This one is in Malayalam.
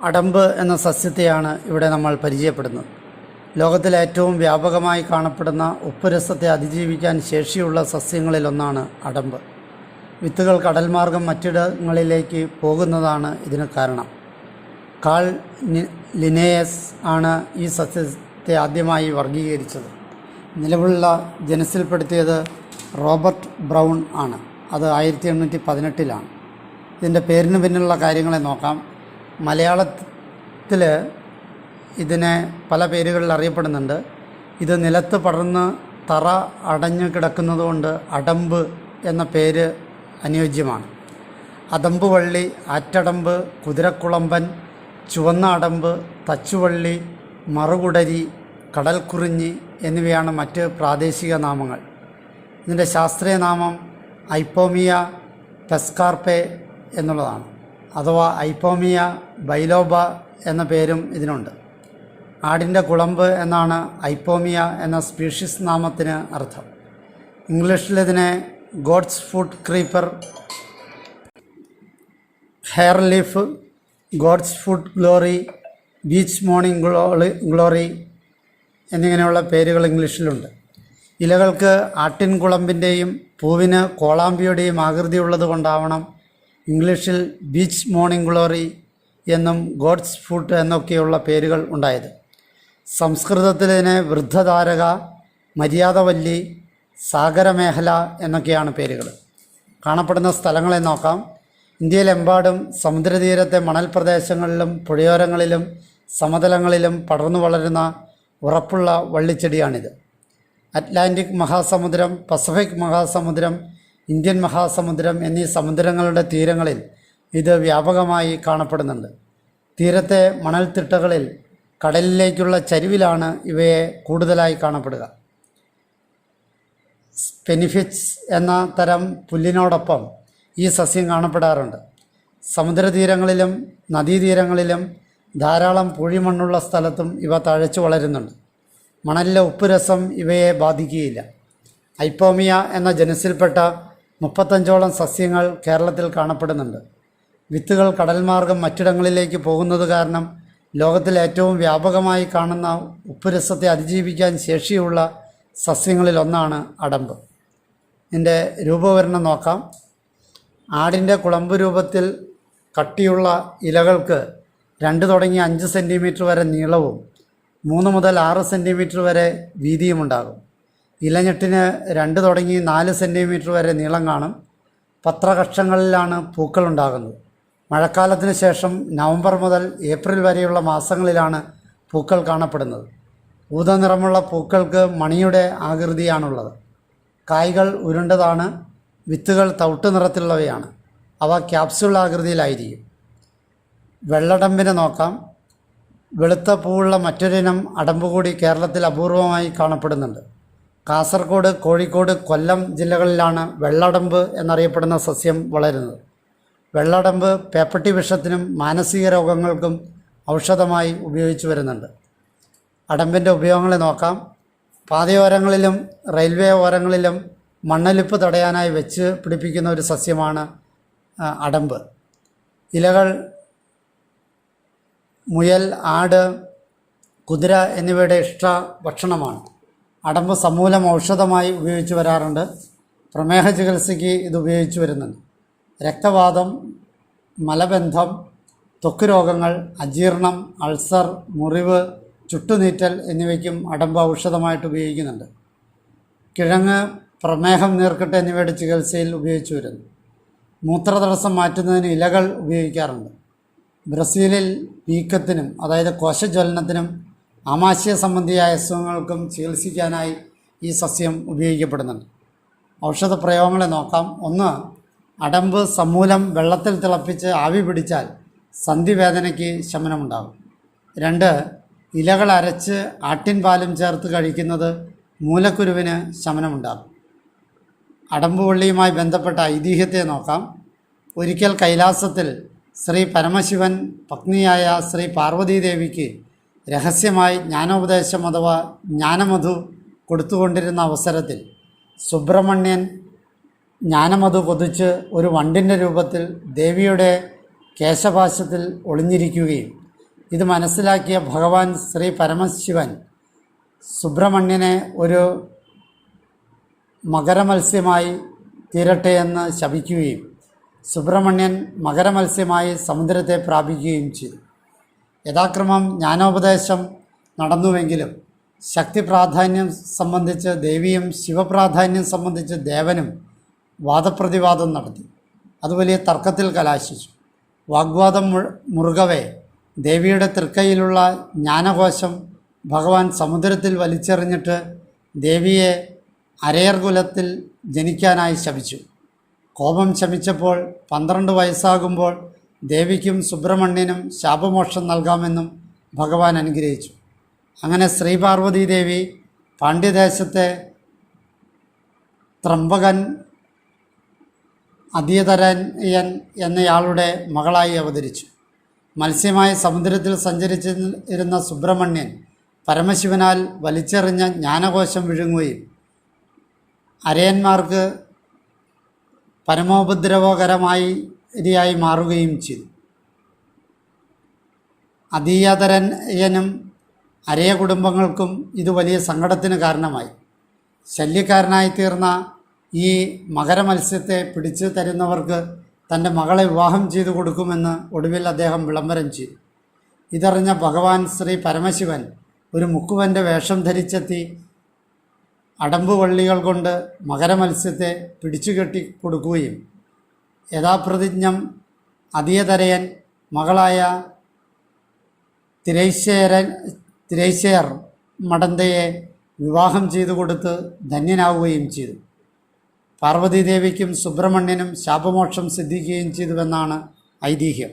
അടമ്പ് എന്ന സസ്യത്തെയാണ് ഇവിടെ നമ്മൾ പരിചയപ്പെടുന്നത്. ലോകത്തിലെ ഏറ്റവും വ്യാപകമായി കാണപ്പെടുന്ന ഉപ്പുരസത്തെ അതിജീവിക്കാൻ ശേഷിയുള്ള സസ്യങ്ങളിലൊന്നാണ് അടമ്പ്. വിത്തുകൾ കടൽമാർഗം മറ്റിടങ്ങളിലേക്ക് പോകുന്നതാണ് ഇതിന് കാരണം. കാൾ ലിനേയസ് ആണ് ഈ സസ്യത്തെ ആദ്യമായി വർഗീകരിച്ചത്. നിലവിലുള്ള ജനസിൽപ്പെടുത്തിയത് റോബർട്ട് ബ്രൗൺ ആണ്. അത് 1818 ഇതിൻ്റെ പേരിന് പിന്നിലുള്ള കാര്യങ്ങളെ നോക്കാം. മലയാളത്തിൽ ഇതിനെ പല പേരുകളിൽ അറിയപ്പെടുന്നുണ്ട്. ഇത് നിലത്ത് പടർന്ന് തറ അടഞ്ഞു കിടക്കുന്നതുകൊണ്ട് അടമ്പ് എന്ന പേര് അനുയോജ്യമാണ്. അടമ്പ് വള്ളി, ആറ്റടമ്പ്, കുതിരക്കുളമ്പൻ, ചുവന്ന അടമ്പ്, തച്ചുവള്ളി, മറുകുടരി, കടൽക്കുറിഞ്ഞി എന്നിവയാണ് മറ്റ് പ്രാദേശിക നാമങ്ങൾ. ഇതിൻ്റെ ശാസ്ത്രീയ നാമം ഐപ്പോമിയ പെസ്കാർപ്പെ എന്നുള്ളതാണ്, അഥവാ ഐപ്പോമിയ ബൈലോബ എന്ന പേരും ഇതിനുണ്ട്. ആടിൻ്റെ കുളമ്പ് എന്നാണ് ഐപ്പോമിയ എന്ന സ്പീഷീസ് നാമത്തിന് അർത്ഥം. ഇംഗ്ലീഷിലിതിനെ god's food creeper, hair leaf, god's food glory, beach morning glory എന്നിങ്ങനെയുള്ള പേരുകൾ ഇംഗ്ലീഷിലുണ്ട്. ഇലകൾക്ക് ആട്ടിൻകുളമ്പിൻ്റെയും പൂവിന് കോളാമ്പിയുടെയും ആകൃതിയുള്ളത് കൊണ്ടാവണം ഇംഗ്ലീഷിൽ ബീച്ച് മോർണിംഗ് ഗ്ലോറി എന്നും ഗോഡ്സ് ഫുഡ് എന്നൊക്കെയുള്ള പേരുകൾ ഉണ്ടായത്. സംസ്കൃതത്തിൽ ഇതിനെ വൃദ്ധധാരക, മര്യാദവല്ലി, സാഗരമേഖല എന്നൊക്കെയാണ് പേരുകൾ. കാണപ്പെടുന്ന സ്ഥലങ്ങളെ നോക്കാം. ഇന്ത്യയിലെമ്പാടും സമുദ്രതീരത്തെ മണൽ പ്രദേശങ്ങളിലും പുഴയോരങ്ങളിലും സമതലങ്ങളിലും പടർന്നു വളരുന്ന ഉറപ്പുള്ള വള്ളിച്ചെടിയാണിത്. അറ്റ്ലാന്റിക് മഹാസമുദ്രം, പസഫിക് മഹാസമുദ്രം, ഇന്ത്യൻ മഹാസമുദ്രം എന്നീ സമുദ്രങ്ങളുടെ തീരങ്ങളിൽ ഇത് വ്യാപകമായി കാണപ്പെടുന്നുണ്ട്. തീരത്തെ മണൽത്തിട്ടകളിൽ കടലിലേക്കുള്ള ചരിവിലാണ് ഇവയെ കൂടുതലായി കാണപ്പെടുക. സ്പെനിഫിറ്റ്സ് എന്ന തരം പുല്ലിനോടൊപ്പം ഈ സസ്യം കാണപ്പെടാറുണ്ട്. സമുദ്രതീരങ്ങളിലും നദീതീരങ്ങളിലും ധാരാളം പൂഴിമണ്ണുള്ള സ്ഥലത്തും ഇവ തഴച്ചു വളരുന്നുണ്ട്. മണലിലെ ഉപ്പുരസം ഇവയെ ബാധിക്കുകയില്ല. ഐപ്പോമിയ എന്ന ജനുസിൽപ്പെട്ട 35ഓളം സസ്യങ്ങൾ കേരളത്തിൽ കാണപ്പെടുന്നുണ്ട്. വിത്തുകൾ കടൽമാർഗം മറ്റിടങ്ങളിലേക്ക് പോകുന്നത് കാരണം ലോകത്തിൽ ഏറ്റവും വ്യാപകമായി കാണുന്ന ഉപ്പുരസത്തെ അതിജീവിക്കാൻ ശേഷിയുള്ള സസ്യങ്ങളിലൊന്നാണ് അടമ്പ്. ഇതിൻ്റെ രൂപവിവരണം നോക്കാം. ആടിൻ്റെ കുളമ്പ് രൂപത്തിൽ കട്ടിയുള്ള ഇലകൾക്ക് 2 തുടങ്ങി 5 സെൻറ്റിമീറ്റർ വരെ നീളവും 3 മുതൽ 6 സെൻറ്റിമീറ്റർ വരെ വീതിയുമുണ്ടാകും. ഇലഞ്ഞെട്ടിന് 2 തുടങ്ങി 4 സെൻറ്റിമീറ്റർ വരെ നീളം കാണും. പത്രകക്ഷങ്ങളിലാണ് പൂക്കൾ ഉണ്ടാകുന്നത്. മഴക്കാലത്തിന് ശേഷം നവംബർ മുതൽ ഏപ്രിൽ വരെയുള്ള മാസങ്ങളിലാണ് പൂക്കൾ കാണപ്പെടുന്നത്. ഊദ നിറമുള്ള പൂക്കൾക്ക് മണിയുടെ ആകൃതിയാണുള്ളത്. കായ്കൾ ഉരുണ്ടതാണ്. വിത്തുകൾ തവിട്ട് നിറത്തിലുള്ളവയാണ്. അവ ക്യാപ്സ്യൂൾ ആകൃതിയിലായിരിക്കും. വെള്ളടമ്പിനെ നോക്കാം. വെളുത്ത പൂവുള്ള മറ്റൊരിനം അടമ്പ് കൂടി കേരളത്തിൽ അപൂർവമായി കാണപ്പെടുന്നുണ്ട്. കാസർഗോഡ്, കോഴിക്കോട്, കൊല്ലം ജില്ലകളിലാണ് വെള്ളടമ്പ് എന്നറിയപ്പെടുന്ന സസ്യം വളരുന്നത്. വെള്ളടമ്പ് പേപ്പട്ടി വിഷത്തിനും മാനസിക രോഗങ്ങൾക്കും ഔഷധമായി ഉപയോഗിച്ചു വരുന്നുണ്ട്. അടമ്പിൻ്റെ ഉപയോഗങ്ങളെ നോക്കാം. പാതയോരങ്ങളിലും റെയിൽവേ ഓരങ്ങളിലും മണ്ണൊലിപ്പ് തടയാനായി വെച്ച് പിടിപ്പിക്കുന്ന ഒരു സസ്യമാണ് അടമ്പ്. ഇലകൾ മുയൽ, ആട്, കുതിര എന്നിവയുടെ ഇഷ്ട ഭക്ഷണമാണ്. അടമ്പ് സമൂലം ഔഷധമായി ഉപയോഗിച്ചു വരാറുണ്ട്. പ്രമേഹ ചികിത്സയ്ക്ക് ഇത് ഉപയോഗിച്ചു വരുന്നുണ്ട്. രക്തവാതം, മലബന്ധം, ത്വക്ക് രോഗങ്ങൾ, അജീർണം, അൾസർ, മുറിവ്, ചുട്ടുനീറ്റൽ എന്നിവയ്ക്കും അടമ്പ് ഔഷധമായിട്ട് ഉപയോഗിക്കുന്നുണ്ട്. കിഴങ്ങ്, പ്രമേഹം, നീർക്കെട്ട് എന്നിവയുടെ ചികിത്സയിൽ ഉപയോഗിച്ചു വരുന്നു. മൂത്രതടസ്സം മാറ്റുന്നതിന് ഇലകൾ ഉപയോഗിക്കാറുണ്ട്. ബ്രസീലിൽ വീക്കത്തിനും, അതായത് കോശജ്വലനത്തിനും ആമാശയ സംബന്ധിയായ അസുഖങ്ങൾക്കും ചികിത്സിക്കാനായി ഈ സസ്യം ഉപയോഗിക്കപ്പെടുന്നുണ്ട്. ഔഷധ പ്രയോഗങ്ങളെ നോക്കാം. 1. അടമ്പ് സമൂലം വെള്ളത്തിൽ തിളപ്പിച്ച് ആവി പിടിച്ചാൽ സന്ധിവേദനയ്ക്ക് ശമനമുണ്ടാകും. 2. ഇലകൾ അരച്ച് ആട്ടിൻ പാലും ചേർത്ത് കഴിക്കുന്നത് മൂലക്കുരുവിന് ശമനമുണ്ടാകും. അടമ്പ് വള്ളിയുമായി ബന്ധപ്പെട്ട ഐതിഹ്യത്തെ നോക്കാം. ഒരിക്കൽ കൈലാസത്തിൽ ശ്രീ പരമശിവൻ പത്നിയായ ശ്രീ പാർവതീദേവിക്ക് രഹസ്യമായി ജ്ഞാനോപദേശം അഥവാ ജ്ഞാനമധു കൊടുത്തുകൊണ്ടിരുന്ന അവസരത്തിൽ സുബ്രഹ്മണ്യൻ ജ്ഞാനമധു പൊതിച്ച് ഒരു വണ്ടിൻ്റെ രൂപത്തിൽ ദേവിയുടെ കേശപാശത്തിൽ ഒളിഞ്ഞിരിക്കുകയും ഇത് മനസ്സിലാക്കിയ ഭഗവാൻ ശ്രീ പരമശിവൻ സുബ്രഹ്മണ്യനെ ഒരു മകരമത്സ്യമായി തീരട്ടെ എന്ന് ശപിക്കുകയും സുബ്രഹ്മണ്യൻ മകരമത്സ്യമായി സമുദ്രത്തെ പ്രാപിക്കുകയും ചെയ്തു. യഥാക്രമം ജ്ഞാനോപദേശം നടന്നുവെങ്കിലും ശക്തി പ്രാധാന്യം സംബന്ധിച്ച് ദേവിയും ശിവപ്രാധാന്യം സംബന്ധിച്ച് ദേവനും വാദപ്രതിവാദം നടത്തി. അത് വലിയ തർക്കത്തിൽ കലാശിച്ചു. വാഗ്വാദം മുറുകവേ ദേവിയുടെ തൃക്കൈയിലുള്ള ജ്ഞാനകോശം ഭഗവാൻ സമുദ്രത്തിൽ വലിച്ചെറിഞ്ഞിട്ട് ദേവിയെ അരയർ കുലത്തിൽ ജനിക്കാനായി ശപിച്ചു. കോപം ശമിച്ചപ്പോൾ 12 വയസ്സാകുമ്പോൾ ദേവിക്കും സുബ്രഹ്മണ്യനും ശാപമോക്ഷം നൽകാമെന്നും ഭഗവാൻ അനുഗ്രഹിച്ചു. അങ്ങനെ ശ്രീപാർവതി ദേവി പാണ്ഡ്യദേശത്തെ ത്രംബകൻ അധിയതരയൻ എന്നയാളുടെ മകളായി അവതരിച്ചു. മത്സ്യമായി സമുദ്രത്തിൽ സഞ്ചരിച്ചിരുന്ന സുബ്രഹ്മണ്യൻ പരമശിവനാൽ വലിച്ചെറിഞ്ഞ ജ്ഞാനകോശം വിഴുങ്ങുകയും അരയന്മാർക്ക് പരമോപദ്രവകരമായി മാറുകയും ചെയ്തു. അധീയതരയനും അരയ കുടുംബങ്ങൾക്കും ഇത് വലിയ സങ്കടത്തിന് കാരണമായി. ശല്യക്കാരനായി തീർന്ന ഈ മകരമത്സ്യത്തെ പിടിച്ചു തരുന്നവർക്ക് തൻ്റെ മകളെ വിവാഹം ചെയ്തു കൊടുക്കുമെന്ന് ഒടുവിൽ അദ്ദേഹം വിളംബരം ചെയ്തു. ഇതറിഞ്ഞ ഭഗവാൻ ശ്രീ പരമശിവൻ ഒരു മുക്കുവൻ്റെ വേഷം ധരിച്ചെത്തി അടമ്പുവള്ളികൾ കൊണ്ട് മകരമത്സ്യത്തെ പിടിച്ചുകെട്ടി കൊടുക്കുകയും യഥാപ്രതിജ്ഞം അധിയതരയൻ മകളായ തിരൈശ്ശേർ മടന്തയെ വിവാഹം ചെയ്തു കൊടുത്ത് ധന്യനാവുകയും ചെയ്തു. പാർവതീദേവിക്കും സുബ്രഹ്മണ്യനും ശാപമോക്ഷം സിദ്ധിക്കുകയും ചെയ്തുവെന്നാണ് ഐതിഹ്യം.